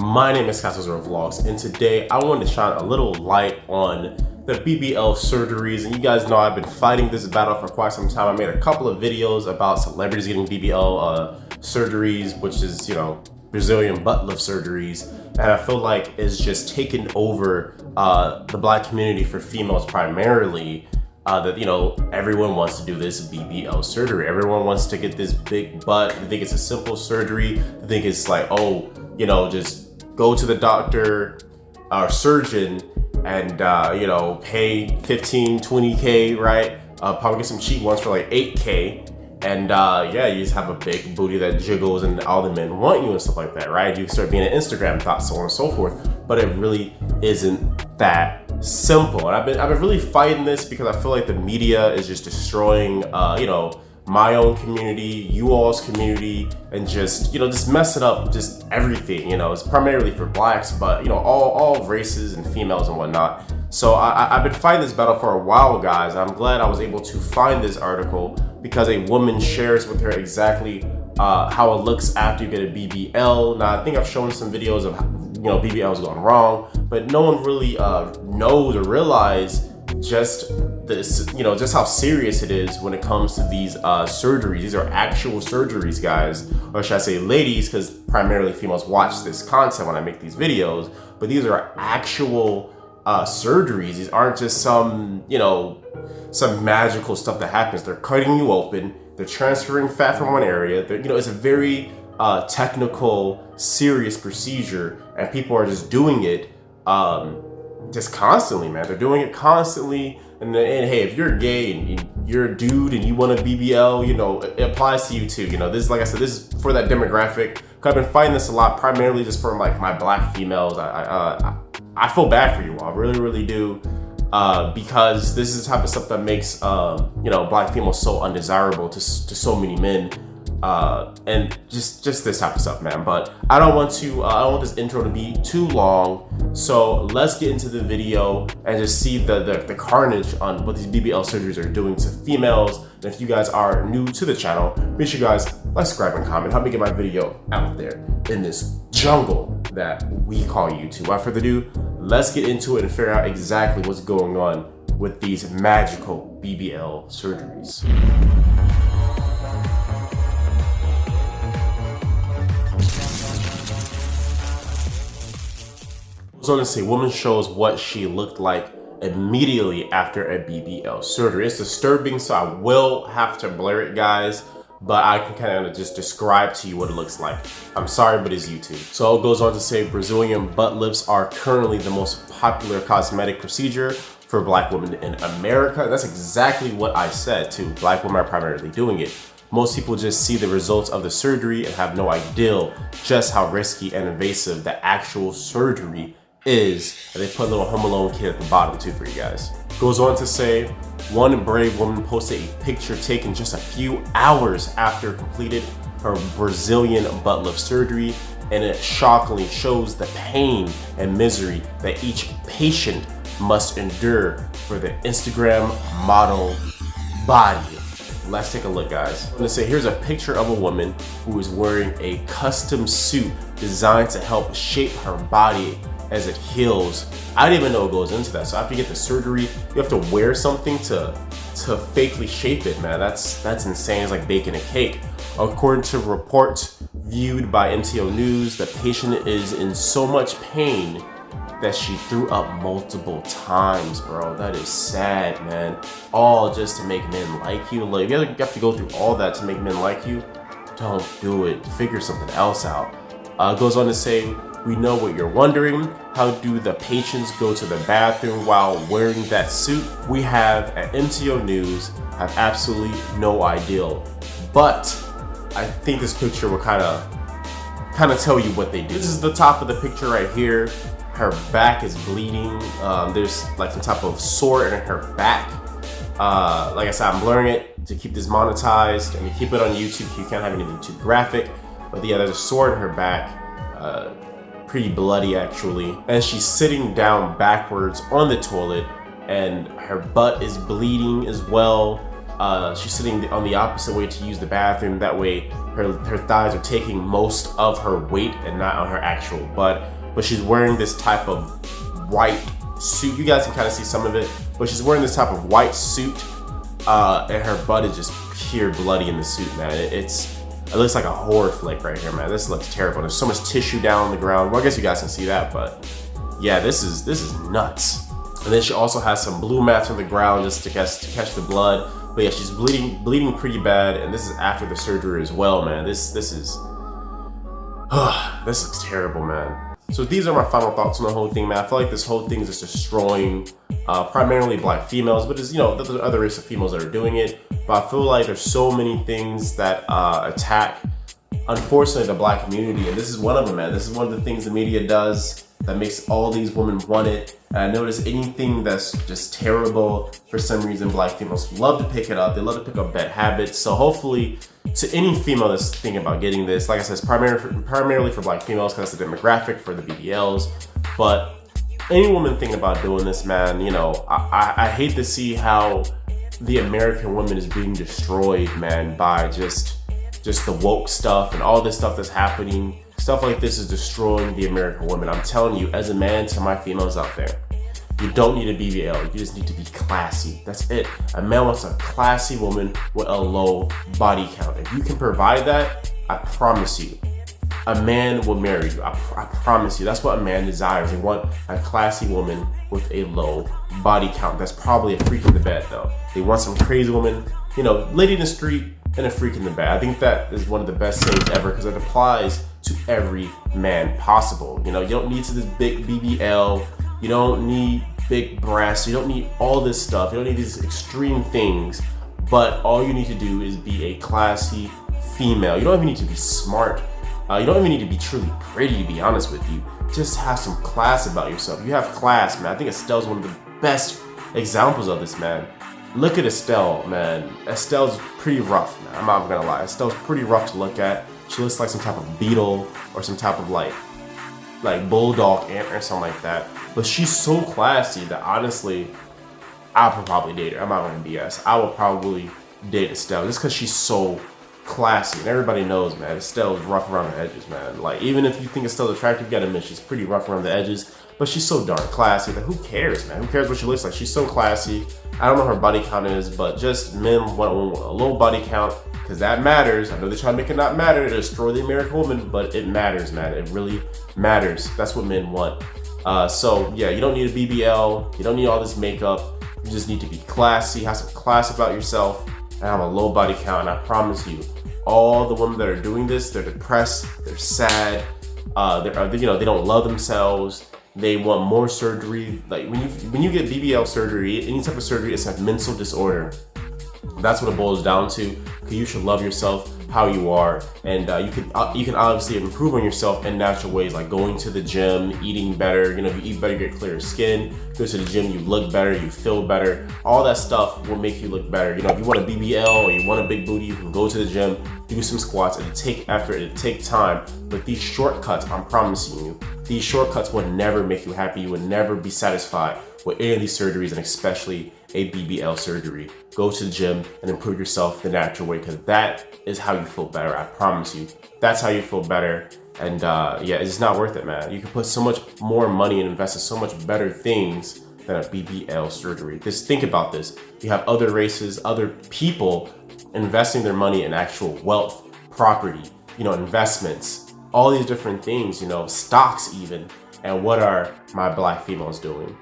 My name is Castles Vlogs, and today I want to shine a little light on the BBL surgeries. And you guys know I've been fighting this battle for quite some time. I made a couple of videos about celebrities getting BBL surgeries, which is, you know, Brazilian butt lift surgeries. And I feel like it's just taken over the Black community for females primarily. That, you know, everyone wants to do this BBL surgery. Everyone wants to get this big butt. They think it's a simple surgery. They think it's like, oh, you know, just go to the doctor or surgeon and, you know, pay 15, 20K, right? Probably get some cheap ones for like 8K. And yeah, you just have a big booty that jiggles and all the men want you and stuff like that, right? You start being an Instagram thought, so on and so forth. But it really isn't that simple. And I've been really fighting this because I feel like the media is just destroying, you know, my own community, you all's community, and just, you know, just messing up just everything. You know, it's primarily for Blacks, but, you know, all races and females and whatnot. So I've been fighting this battle for a while, guys. I'm glad I was able to find this article because a woman shares with her exactly how it looks after you get a BBL. Now, I think I've shown some videos of, you know, BBLs gone wrong, but no one really knows or realize just this, you know, just how serious it is when it comes to these surgeries. These are actual surgeries, guys, or should I say ladies, because primarily females watch this content when I make these videos, but these are actual surgeries. These aren't just some, you know, some magical stuff that happens. They're cutting you open, they're transferring fat from one area. You know, it's a very technical, serious procedure, and people are just doing it just constantly, man. They're doing it constantly. And hey, if you're gay and you're a dude and you want a BBL, you know, it applies to you too. You know, this, like I said, this is for that demographic. I've been fighting this a lot, primarily just for like my Black females. I feel bad for you all, I really do, because this is the type of stuff that makes you know, Black females so undesirable to so many men. And just this type of stuff, man. But I don't want this intro to be too long, so let's get into the video and just see the carnage on what these BBL surgeries are doing to females. And if you guys are new to the channel, make sure you guys like, subscribe, and comment. Help me get my video out there in this jungle that we call YouTube. Without further ado, let's get into it and figure out exactly what's going on with these magical BBL surgeries. So let's see, woman shows what she looked like immediately after a BBL surgery. It's disturbing, so I will have to blur it, guys, but I can kind of just describe to you what it looks like. I'm sorry, but it's YouTube. So it goes on to say, Brazilian butt lifts are currently the most popular cosmetic procedure for Black women in America. That's exactly what I said too. Black women are primarily doing it. Most people just see the results of the surgery and have no idea just how risky and invasive the actual surgery is. And they put a little Home Alone kid at the bottom too for you guys. Goes on to say, one brave woman posted a picture taken just a few hours after completed her Brazilian butt lift surgery, and it shockingly shows the pain and misery that each patient must endure for the Instagram model body. Let's take a look, guys. I'm gonna say, here's a picture of a woman who is wearing a custom suit designed to help shape her body as it heals. I didn't even know it goes into that. So after you get the surgery, you have to wear something to fakely shape it, man. That's insane. It's like baking a cake. According to reports viewed by MTO News, the patient is in so much pain that she threw up multiple times, bro. That is sad, man. All just to make men like you. Like, you have to go through all that to make men like you. Don't do it. Figure something else out. Goes on to say, we know what you're wondering. How do the patients go to the bathroom while wearing that suit? We have at MTO News have absolutely no idea. But I think this picture will kind of tell you what they do. This is the top of the picture right here. Her back is bleeding. There's like some type of sore in her back. Like I said, I'm blurring it to keep this monetized. I mean, keep it on YouTube. You can't have anything too graphic. But yeah, there's a sore in her back. Pretty bloody, actually. And she's sitting down backwards on the toilet, and her butt is bleeding as well. she's sitting on the opposite way to use the bathroom. That way her thighs are taking most of her weight and not on her actual butt. But she's wearing this type of white suit. You guys can kind of see some of it, but she's wearing this type of white suit, and her butt is just pure bloody in the suit, man. It looks like a horror flick right here, man. This looks terrible. There's so much tissue down on the ground. Well, I guess you guys can see that, but yeah, this is nuts. And then she also has some blue mats on the ground just to catch the blood. But yeah, she's bleeding pretty bad, and this is after the surgery as well, man. This is this looks terrible, man. So these are my final thoughts on the whole thing, man. I feel like this whole thing is just destroying primarily black females, but there's, you know, there's other race of females that are doing it. But I feel like there's so many things that attack, unfortunately, the black community, and this is one of them, man. This is one of the things the media does that makes all these women want it. And I notice anything that's just terrible, for some reason, black females love to pick it up. They love to pick up bad habits. So hopefully, to any female that's thinking about getting this, like I said, it's primarily for black females because that's the demographic for the BBLs. But any woman thinking about doing this, man, you know, I hate to see how the American woman is being destroyed, man, by just the woke stuff and all this stuff that's happening. Stuff like this is destroying the American woman. I'm telling you, as a man, to my females out there, you don't need a BBL. You just need to be classy. That's it. A man wants a classy woman with a low body count. If you can provide that, I promise you, a man will marry you. I promise you. That's what a man desires. They want a classy woman with a low body count. That's probably a freak in the bed, though. They want some crazy woman, you know, lady in the street and a freak in the bed. I think that is one of the best sayings ever because it applies to every man possible. You know, you don't need this big BBL. You don't need big breasts. You don't need all this stuff. You don't need these extreme things. But all you need to do is be a classy female. You don't even need to be smart. You don't even need to be truly pretty, to be honest with you. Just have some class about yourself. You have class, man. I think Estelle's one of the best examples of this, man. Look at Estelle, man. Estelle's pretty rough, man. I'm not gonna lie. Estelle's pretty rough to look at. She looks like some type of beetle or some type of like bulldog ant or something like that. But she's so classy that honestly, I would probably date her. I'm not gonna BS. I would probably date Estelle just because she's so classy. And everybody knows, man, Estelle is rough around the edges, man. Like, even if you think Estelle's attractive, you gotta admit she's pretty rough around the edges. But she's so darn classy that who cares, man? Who cares what she looks like? She's so classy. I don't know what her body count is, but just men want a low body count because that matters. I know they're trying to make it not matter to destroy the American woman, but it matters, man. It really matters. That's what men want. So yeah, you don't need a BBL. You don't need all this makeup. You just need to be classy, have some class about yourself, and have a low body count. And I promise you, all the women that are doing this, they're depressed, they're sad, you know, they don't love themselves. They want more surgery. Like when you get BBL surgery, any type of surgery, it's a mental disorder. That's what it boils down to. Okay, you should love yourself how you are, and you can obviously improve on yourself in natural ways, like going to the gym, eating better. You know, if you eat better, you get clearer skin. Go to the gym, you look better, you feel better. All that stuff will make you look better. You know, if you want a BBL or you want a big booty, you can go to the gym, do some squats. It'll take effort, it'll take time. But these shortcuts, I'm promising you, these shortcuts will never make you happy. You will never be satisfied with any of these surgeries, and especially a BBL surgery. Go to the gym and improve yourself the natural way, because that is how you feel better. I promise you, that's how you feel better. And yeah, it's just not worth it, man. You can put so much more money and invest in so much better things than a BBL surgery. Just think about this. You have other races, other people investing their money in actual wealth, property, you know, investments, all these different things, you know, stocks even. And what are my black females doing?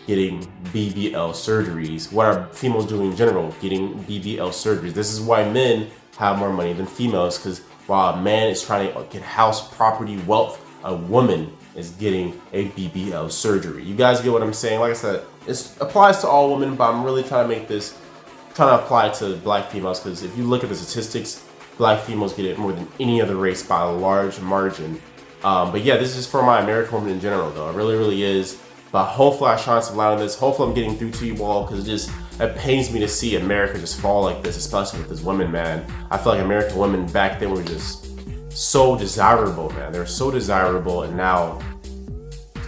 Getting BBL surgeries. What are females doing in general? Getting BBL surgeries. This is why men have more money than females, because while a man is trying to get house, property, wealth, a woman is getting a BBL surgery. You guys get what I'm saying? Like I said, it applies to all women, but I'm really trying to apply it to black females, because if you look at the statistics, black females get it more than any other race by a large margin. But yeah, this is for my American woman in general, though. It really, really is. But hopefully I shine some light on this. Hopefully I'm getting through to you all, because it pains me to see America just fall like this, especially with this women, man. I feel like American women back then were just so desirable, man. They're so desirable, and now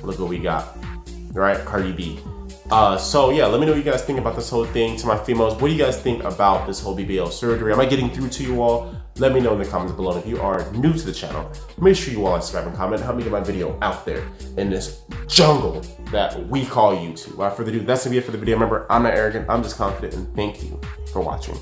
look what we got, right? Cardi B. So yeah, let me know what you guys think about this whole thing. To my females, what do you guys think about this whole BBL surgery? Am I getting through to you all? Let me know in the comments below. And if you are new to the channel, make sure you all subscribe and comment. Help me get my video out there in this jungle that we call YouTube. Without further ado, that's gonna be it for the video. Remember, I'm not arrogant, I'm just confident, and thank you for watching.